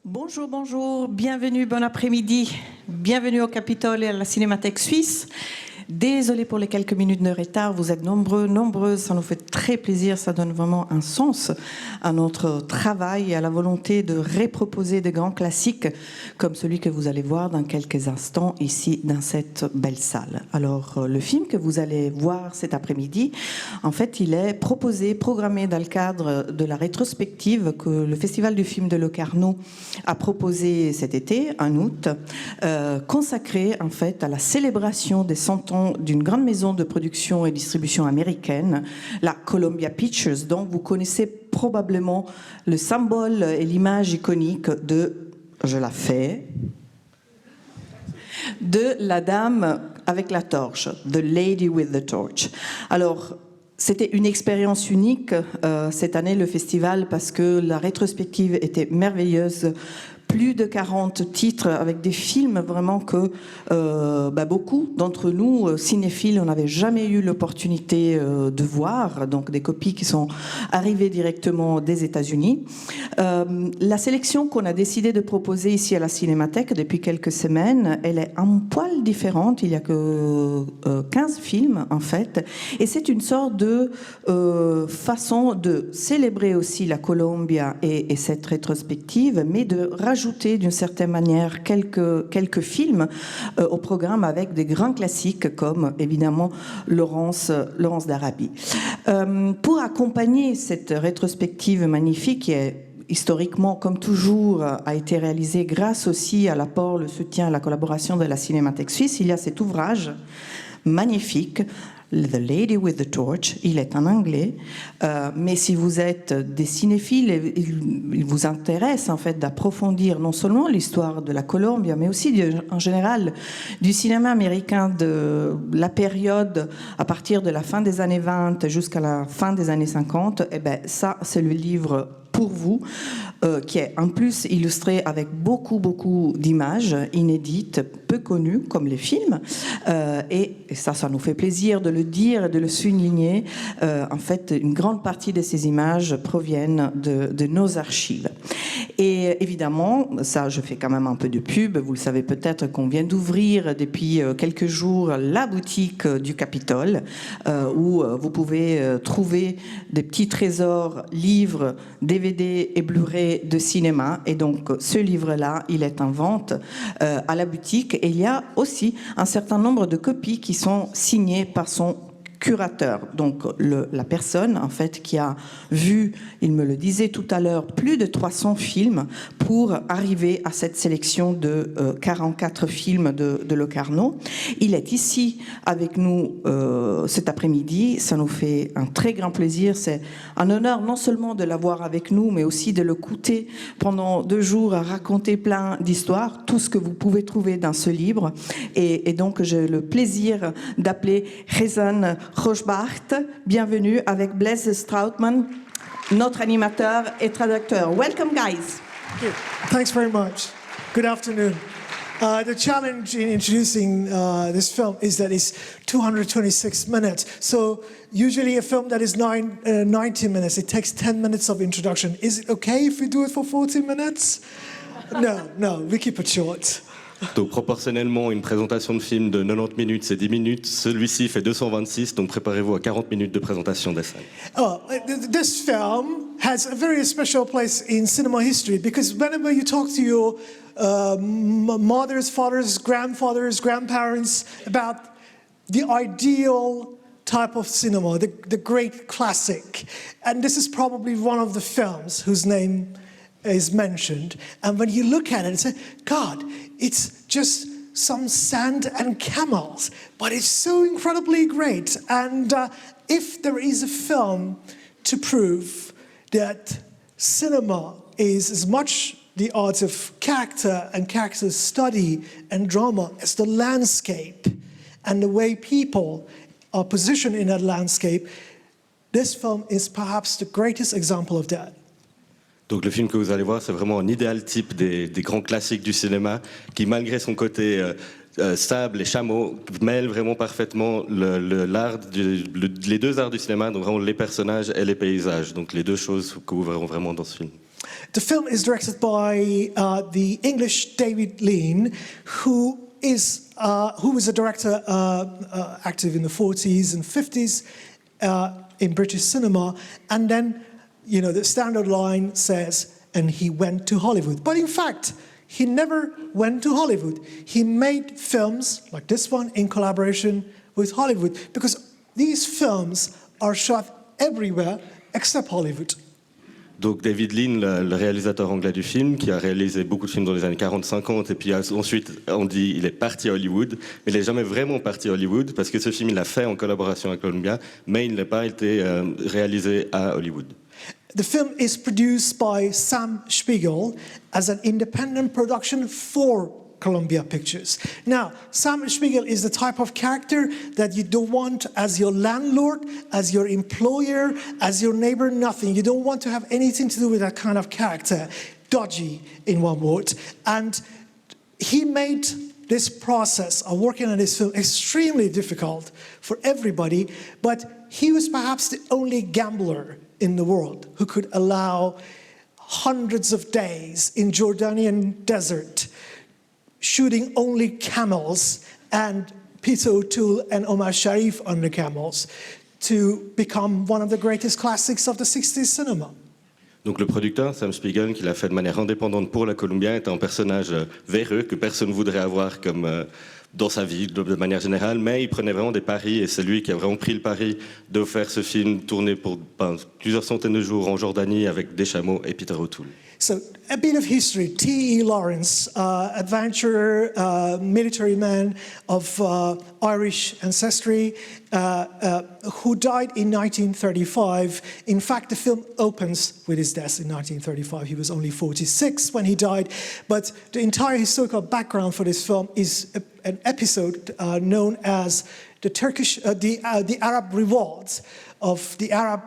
Bonjour, bonjour, bienvenue, bon après-midi, bienvenue au Capitole et à la Cinémathèque suisse. Désolée pour les quelques minutes de retard, vous êtes nombreux, nombreuses, ça nous fait très plaisir, ça donne vraiment un sens à notre travail et à la volonté de reproposer de grands classiques comme celui que vous allez voir dans quelques instants ici dans cette belle salle. Alors le film que vous allez voir cet après-midi, en fait il est proposé, programmé dans le cadre de la rétrospective que le Festival du film de Locarno a proposé cet été, en août, consacré en fait à la célébration des 100 ans d'une grande maison de production et distribution américaine, la Columbia Pictures, dont vous connaissez probablement le symbole et l'image iconique de, je la fais, de la dame avec la torche, The Lady with the Torch. Alors, c'était une expérience unique cette année, le festival, parce que la rétrospective était merveilleuse. Plus de 40 titres avec des films vraiment que beaucoup d'entre nous, cinéphiles, on n'avait jamais eu l'opportunité de voir, donc des copies qui sont arrivées directement des États-Unis. La sélection qu'on a décidé de proposer ici à la Cinémathèque depuis quelques semaines, elle est un poil différente, il n'y a que 15 films en fait, et c'est une sorte de façon de célébrer aussi la Columbia et cette rétrospective, mais de rajouter d'une certaine manière quelques films au programme avec des grands classiques comme évidemment Laurence d'Arabie. Pour accompagner cette rétrospective magnifique qui est historiquement, comme toujours, a été réalisée grâce aussi à l'apport, le soutien, la collaboration de la Cinémathèque suisse, il y a cet ouvrage magnifique, The Lady with the Torch, il est en anglais, mais si vous êtes des cinéphiles, il vous intéresse en fait d'approfondir non seulement l'histoire de la Columbia, mais aussi en général du cinéma américain de la période à partir de la fin des années 20 jusqu'à la fin des années 50, et ben ça c'est le livre pour vous, qui est en plus illustré avec beaucoup d'images inédites, peu connues comme les films, et ça nous fait plaisir de le dire et de le souligner. En fait, une grande partie de ces images proviennent de nos archives. Et évidemment, ça je fais quand même un peu de pub, vous le savez peut-être qu'on vient d'ouvrir depuis quelques jours la boutique du Capitole, où vous pouvez trouver des petits trésors, livres, DVD et Blu-ray de cinéma. Et donc ce livre-là, il est en vente à la boutique. Et il y a aussi un certain nombre de copies qui sont signées par son curateur, donc la personne en fait qui a vu, il me le disait tout à l'heure, plus de 300 films pour arriver à cette sélection de 44 films de Locarno. Il est ici avec nous cet après-midi, ça nous fait un très grand plaisir, c'est un honneur non seulement de l'avoir avec nous, mais aussi de l'écouter pendant 2 jours à raconter plein d'histoires, tout ce que vous pouvez trouver dans ce livre. Et donc j'ai le plaisir d'appeler Rezan Rochbart, bienvenue avec Blaise Strautman, notre animateur et traducteur. Welcome, guys. Thanks very much. Good afternoon. The challenge in introducing this film is that it's 226 minutes. So usually a film that is 90 minutes, it takes 10 minutes of introduction. Is it okay if we do it for 40 minutes? No, we keep it short. Donc proportionnellement, une présentation de film de 90 minutes, c'est 10 minutes. Celui-ci fait 226, donc préparez-vous à 40 minutes de présentation d'essai. This film has a very special place in cinema history because whenever you talk to your mothers, fathers, grandfathers, grandparents about the ideal type of cinema, the great classic, and this is probably one of the films whose name is mentioned, and when you look at it and say, God, it's just some sand and camels, but it's so incredibly great. And if there is a film to prove that cinema is as much the art of character and character study and drama as the landscape and the way people are positioned in that landscape, this film is perhaps the greatest example of that. Donc le film que vous allez voir, c'est vraiment un idéal type des grands classiques du cinéma qui, malgré son côté sable et chameau, mêle vraiment parfaitement les deux arts du cinéma, donc vraiment les personnages et les paysages. Donc les deux choses que vous verrez vraiment dans ce film. The film is directed by the English David Lean, who was a director active in the 40s and 50s in British cinema. And then, the standard line says, and he went to Hollywood. But in fact, he never went to Hollywood. He made films like this one in collaboration with Hollywood, because these films are shot everywhere except Hollywood. Donc David Lean, le réalisateur anglais du film, qui a réalisé beaucoup de films dans les années 40-50, et puis ensuite on dit il est parti à Hollywood, mais il n'est jamais vraiment parti à Hollywood, parce que ce film il l'a fait en collaboration avec Columbia, mais il n'a pas été réalisé à Hollywood. The film is produced by Sam Spiegel as an independent production for Columbia Pictures. Now, Sam Spiegel is the type of character that you don't want as your landlord, as your employer, as your neighbor, nothing. You don't want to have anything to do with that kind of character. Dodgy, in one word. And he made this process of working on this film extremely difficult for everybody, but he was perhaps the only gambler in the world who could allow hundreds of days in Jordanian desert shooting only camels and Peter O'Toole and Omar Sharif on the camels to become one of the greatest classics of the 60s cinema. Donc le producteur, Sam Spiegel, qui l'a fait de manière indépendante pour la Columbia, est un personnage véreux que personne ne voudrait avoir comme dans sa vie de manière générale, mais il prenait vraiment des paris, et c'est lui qui a vraiment pris le pari de faire ce film tourné pour plusieurs centaines de jours en Jordanie avec des chameaux et Peter O'Toole. So, a bit of history. T.E. Lawrence, adventurer, military man of Irish ancestry, who died in 1935. In fact, the film opens with his death in 1935. He was only 46 when he died. But the entire historical background for this film is an episode known as the Arab revolt of the Arab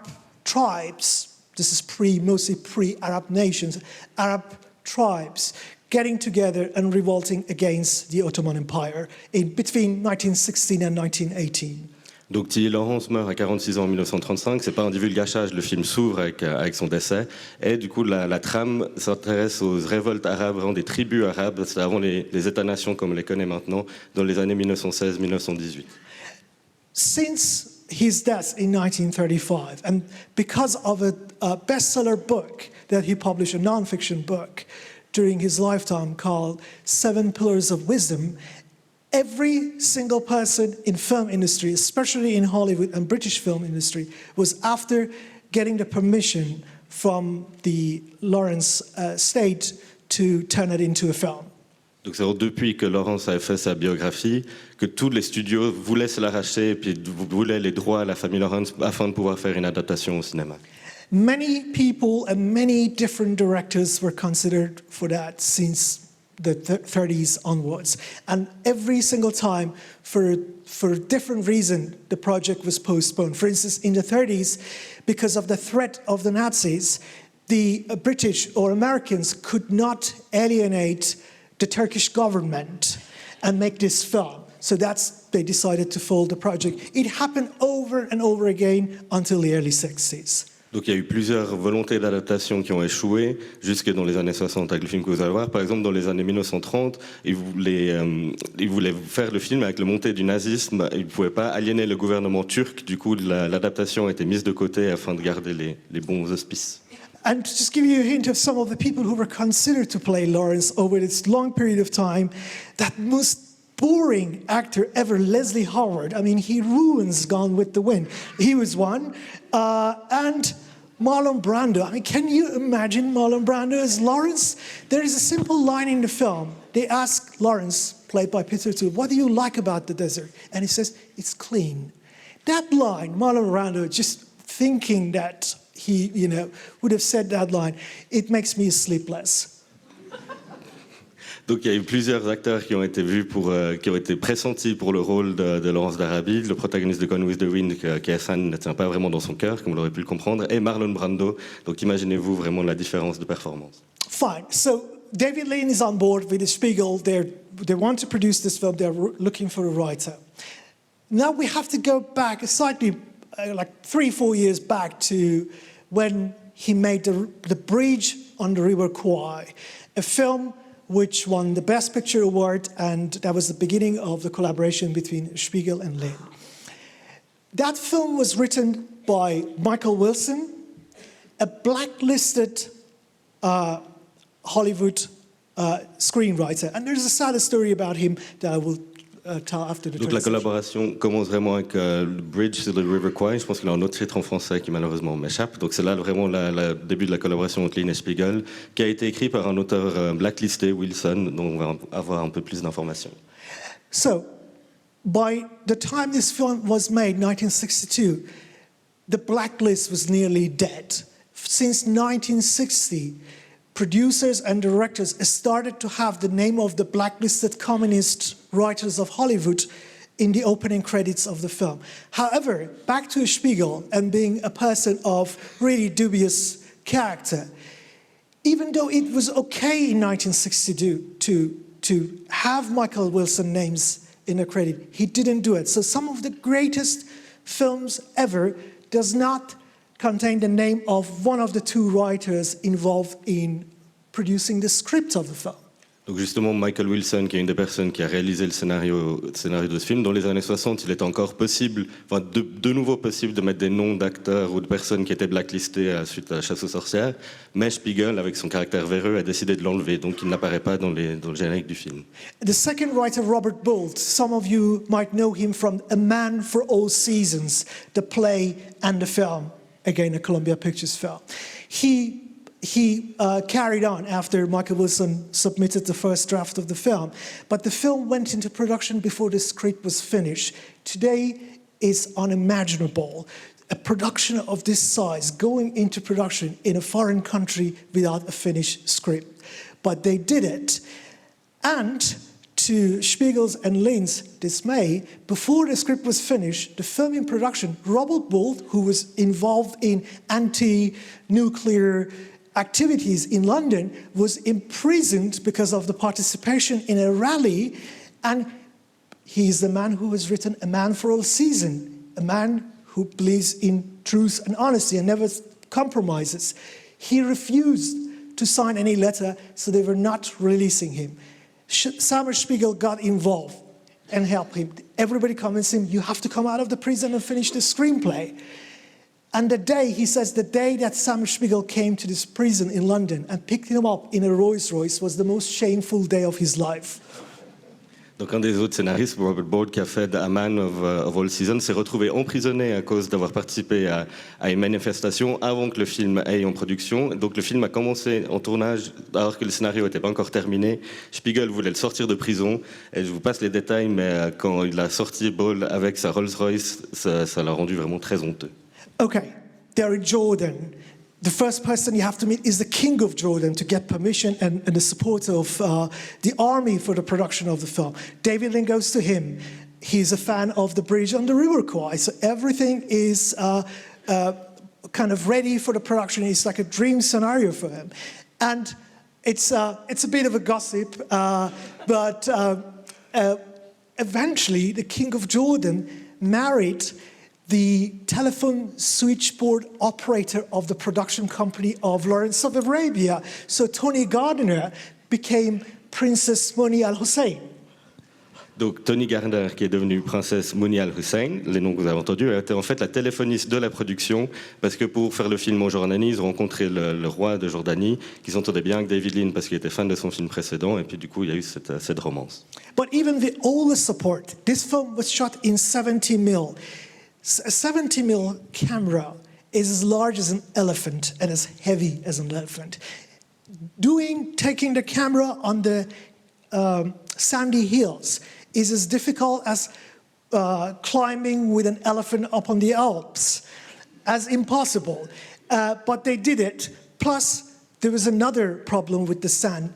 tribes. This is mostly pre-Arab nations, Arab tribes getting together and revolting against the Ottoman Empire between 1916 and 1918. Donc T.E. Lawrence meurt à 46 ans en 1935, c'est pas un divulgachage, le film s'ouvre avec son décès, et du coup la trame s'intéresse aux révoltes arabes, vraiment des tribus arabes, c'est avant les États-nations comme on les connaît maintenant, dans les années 1916-1918. Since his death in 1935, and because of a bestseller book that he published, a non-fiction book, during his lifetime called Seven Pillars of Wisdom, every single person in film industry, especially in Hollywood and British film industry, was after getting the permission from the Lawrence state to turn it into a film. Donc c'est depuis que Lawrence a fait sa biographie que tous les studios voulaient se l'arracher et puis voulaient les droits à la famille Lawrence afin de pouvoir faire une adaptation au cinéma. Many people and many different directors were considered for that since the 30s onwards. And every single time, for a different reason, the project was postponed. For instance, in the 30s, because of the threat of the Nazis, the British or Americans could not alienate the Turkish government and make this film. So they decided to fold the project. It happened over and over again until the early 60s. Donc il y a eu plusieurs volontés d'adaptation qui ont échoué jusque dans les années 60 avec le film que vous allez voir. Par exemple, dans les années 1930, ils voulaient faire le film avec le montée du nazisme. Ils ne pouvaient pas aliéner le gouvernement turc. Du coup, l'adaptation a été mise de côté afin de garder les bons auspices. And to just give you a hint of some of the people who were considered to play Lawrence over this long period of time, that most boring actor ever, Leslie Howard. I mean, he ruins Gone with the Wind. He was one. And Marlon Brando. I mean, can you imagine Marlon Brando as Lawrence? There is a simple line in the film. They ask Lawrence, played by Peter O'Toole, what do you like about the desert? And he says, it's clean. That line, Marlon Brando, just thinking that he, would have said that line, it makes me sleepless. Donc il y a eu plusieurs acteurs qui ont été vus qui ont été pressentis pour le rôle de Lawrence d'Arabie, le protagoniste de Gone with the Wind, qui Hassan ne tient pas vraiment dans son cœur, comme vous l'aurez pu le comprendre, et Marlon Brando. Donc imaginez-vous vraiment la différence de performance. Fine. So David Lean is on board with the Spiegel. They want to produce this film. They're looking for a writer. Now we have to go back slightly, like 3-4 years back to when he made the bridge on the River Kwai, a film which won the Best Picture Award, and that was the beginning of the collaboration between Spiegel and Lin. That film was written by Michael Wilson, a blacklisted Hollywood screenwriter. And there's a sad story about him that I will tell after the Donc la translation. collaboration commence vraiment avec Bridge to the River Kwai. Je pense qu'il a un autre titre en français qui malheureusement m'échappe. Donc c'est là vraiment le début de la collaboration entre Lin et Spiegel, qui a été écrit par un auteur blacklisté, Wilson, dont on va avoir un peu plus d'informations. So, by the time this film was made, 1962, the blacklist was nearly dead. Since 1960, producers and directors started to have the name of the blacklisted communist writers of Hollywood in the opening credits of the film. However, back to Spiegel and being a person of really dubious character, even though it was okay in 1962 to have Michael Wilson names in a credit, he didn't do it. So some of the greatest films ever does not contain the name of one of the two writers involved in producing the script of the film. Donc justement, Michael Wilson, qui est une des personnes qui a réalisé le scénario de ce film, dans les années 60, il était encore possible, enfin de nouveau possible de mettre des noms d'acteurs ou de personnes qui étaient blacklistées suite à la chasse aux sorcières, mais Spiegel, avec son caractère véreux, a décidé de l'enlever, donc il n'apparaît pas dans le générique du film. The second writer, Robert Bolt, some of you might know him from A Man for All Seasons, the play and the film, again a Columbia Pictures film. He carried on after Michael Wilson submitted the first draft of the film, but the film went into production before the script was finished. Today is unimaginable, a production of this size going into production in a foreign country without a finished script. But they did it, and to Spiegel's and Lin's dismay, before the script was finished, the film in production, Robert Bolt, who was involved in anti-nuclear activities in London, was imprisoned because of the participation in a rally, and he's the man who has written A Man for All Seasons, a man who believes in truth and honesty and never compromises. He refused to sign any letter, so they were not releasing him. Samuel Spiegel got involved and helped him. Everybody convinced him, you have to come out of the prison and finish the screenplay. And the day, he says, the day that Samuel Spiegel came to this prison in London and picked him up in a Rolls Royce was the most shameful day of his life. Donc un des autres scénaristes, Robert Bolt, qui a fait A Man of All Seasons, s'est retrouvé emprisonné à cause d'avoir participé à une manifestation avant que le film aille en production. Donc le film a commencé en tournage alors que le scénario n'était pas encore terminé. Spiegel voulait le sortir de prison, et je vous passe les détails, mais quand il a sorti Bolt avec sa Rolls-Royce, ça l'a rendu vraiment très honteux. Okay, they're in Jordan. The first person you have to meet is the king of Jordan to get permission and the support of the army for the production of the film. David Lin goes to him. He's a fan of the bridge on the River Kwai, so everything is kind of ready for the production. It's like a dream scenario for him. And it's a bit of a gossip, but eventually the king of Jordan married the telephone switchboard operator of the production company of Lawrence of Arabia. So Tony Gardner became Princess Moni Al-Hussein. Donc Tony Gardner, qui est devenue princesse Moni Al-Hussein, les noms que vous avez entendus, elle était en fait la téléphoniste de la production, parce que pour faire le film en Jordanie, ils ont rencontré le roi de Jordanie, qui s'entendait bien avec David Lean parce qu'il était fan de son film précédent, et puis du coup il y a eu cette romance. But even with all the support, this film was shot in 70mm. A 70mm camera is as large as an elephant and as heavy as an elephant. Taking the camera on the sandy hills is as difficult as climbing with an elephant up on the Alps, as impossible. But they did it. Plus, there was another problem with the sand.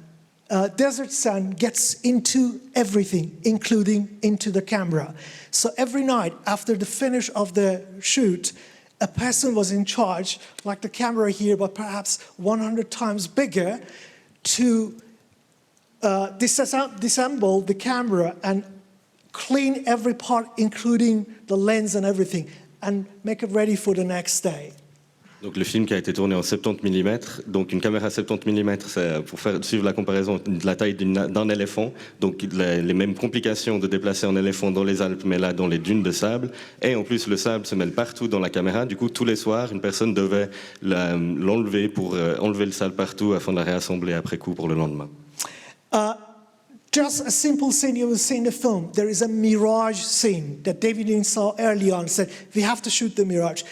Desert sand gets into everything, including into the camera. So every night after the finish of the shoot, a person was in charge, like the camera here, but perhaps 100 times bigger, to disassemble the camera and clean every part, including the lens and everything, and make it ready for the next day. Donc le film qui a été tourné en 70 mm, donc une caméra 70 mm, c'est pour suivre la comparaison de la taille d'un éléphant, donc les mêmes complications de déplacer un éléphant dans les Alpes, mais là dans les dunes de sable, et en plus le sable se mêle partout dans la caméra, du coup tous les soirs une personne devait l'enlever pour enlever le sable partout afin de la réassembler après coup pour le lendemain. Just a simple scene you will see in the film. There is a mirage scene that David Lean saw early on, said, we have to shoot the mirage.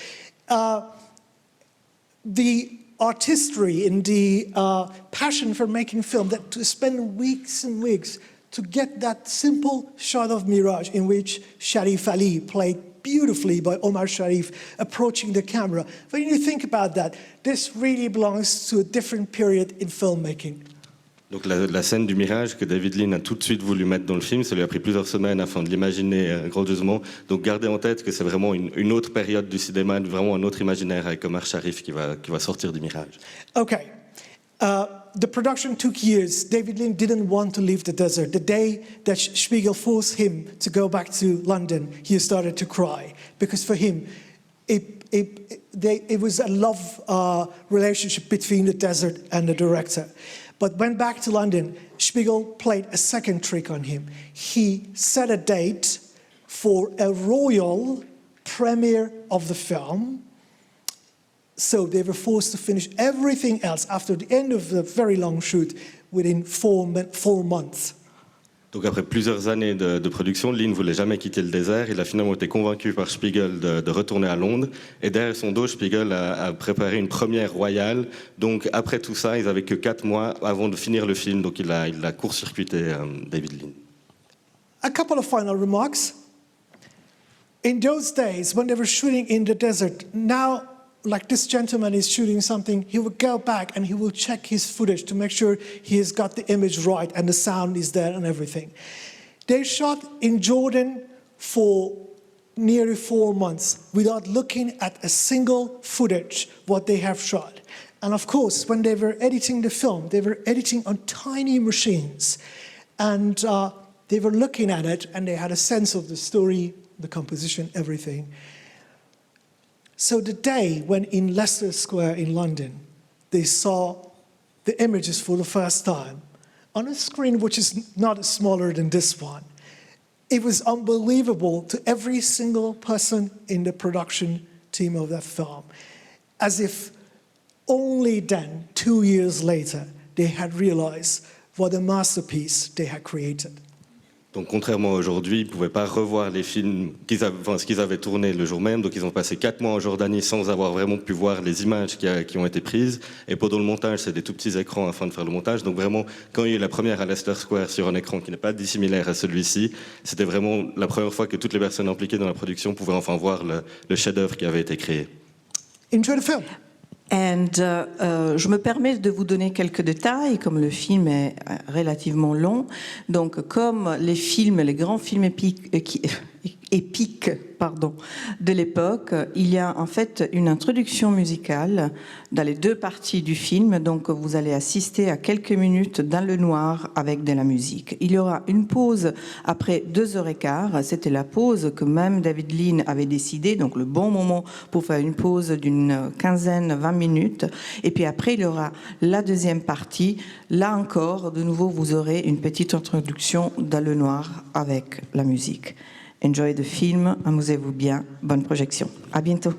The artistry and the passion for making film, that to spend weeks and weeks to get that simple shot of mirage in which Sharif Ali played beautifully by Omar Sharif approaching the camera. When you think about that, this really belongs to a different period in filmmaking. Donc la scène du mirage que David Lean a tout de suite voulu mettre dans le film, ça lui a pris plusieurs semaines afin de l'imaginer grandiosement. Donc gardez en tête que c'est vraiment une autre période du cinéma, vraiment un autre imaginaire avec Omar Sharif qui va sortir du mirage. Okay. The production took years. David Lean didn't want to leave the desert. The day that Spiegel forced him to go back to London, he started to cry. Because for him, it was a love relationship between the desert and the director. But went back to London, Spiegel played a second trick on him. He set a date for a royal premiere of the film. So they were forced to finish everything else after the end of the very long shoot within 4 months. Donc après plusieurs années de production, Lean ne voulait jamais quitter le désert. Il a finalement été convaincu par Spiegel de retourner à Londres. Et derrière son dos, Spiegel a préparé une première royale. Donc après tout ça, ils n'avaient que 4 mois avant de finir le film. Donc il a court-circuité David Lean. A couple of final remarks. In those days, when they were shooting in the desert, now like this gentleman is shooting something, he will go back and he will check his footage to make sure he has got the image right and the sound is there and everything. They shot in Jordan for nearly 4 months without looking at a single footage what they have shot. And of course, when they were editing the film, they were editing on tiny machines. And they were looking at it and they had a sense of the story, the composition, everything. So the day when in Leicester Square in London, they saw the images for the first time on a screen which is not smaller than this one, it was unbelievable to every single person in the production team of that film. As if only then, 2 years later, they had realized what a masterpiece they had created. Donc contrairement à aujourd'hui, ils ne pouvaient pas revoir les films ce qu'ils avaient tourné le jour même. Donc ils ont passé 4 mois en Jordanie sans avoir vraiment pu voir les images qui ont été prises. Et pendant le montage, c'est des tout petits écrans afin de faire le montage. Donc vraiment, quand il y a eu la première à Leicester Square sur un écran qui n'est pas dissimilaire à celui-ci, c'était vraiment la première fois que toutes les personnes impliquées dans la production pouvaient enfin voir le chef-d'œuvre qui avait été créé. Enjoy the film. Je me permets de vous donner quelques détails, comme le film est relativement long. Donc, comme les grands films épiques de l'époque, il y a en fait une introduction musicale dans les 2 parties du film. Donc, vous allez assister à quelques minutes dans le noir avec de la musique. Il y aura une pause après 2h15. C'était la pause que même David Lean avait décidé, donc le bon moment pour faire une pause d'une 15-20 minutes. Et puis après, il y aura la deuxième partie. Là encore, de nouveau, vous aurez une petite introduction dans le noir avec la musique. Enjoy the film, amusez-vous bien, bonne projection. À bientôt.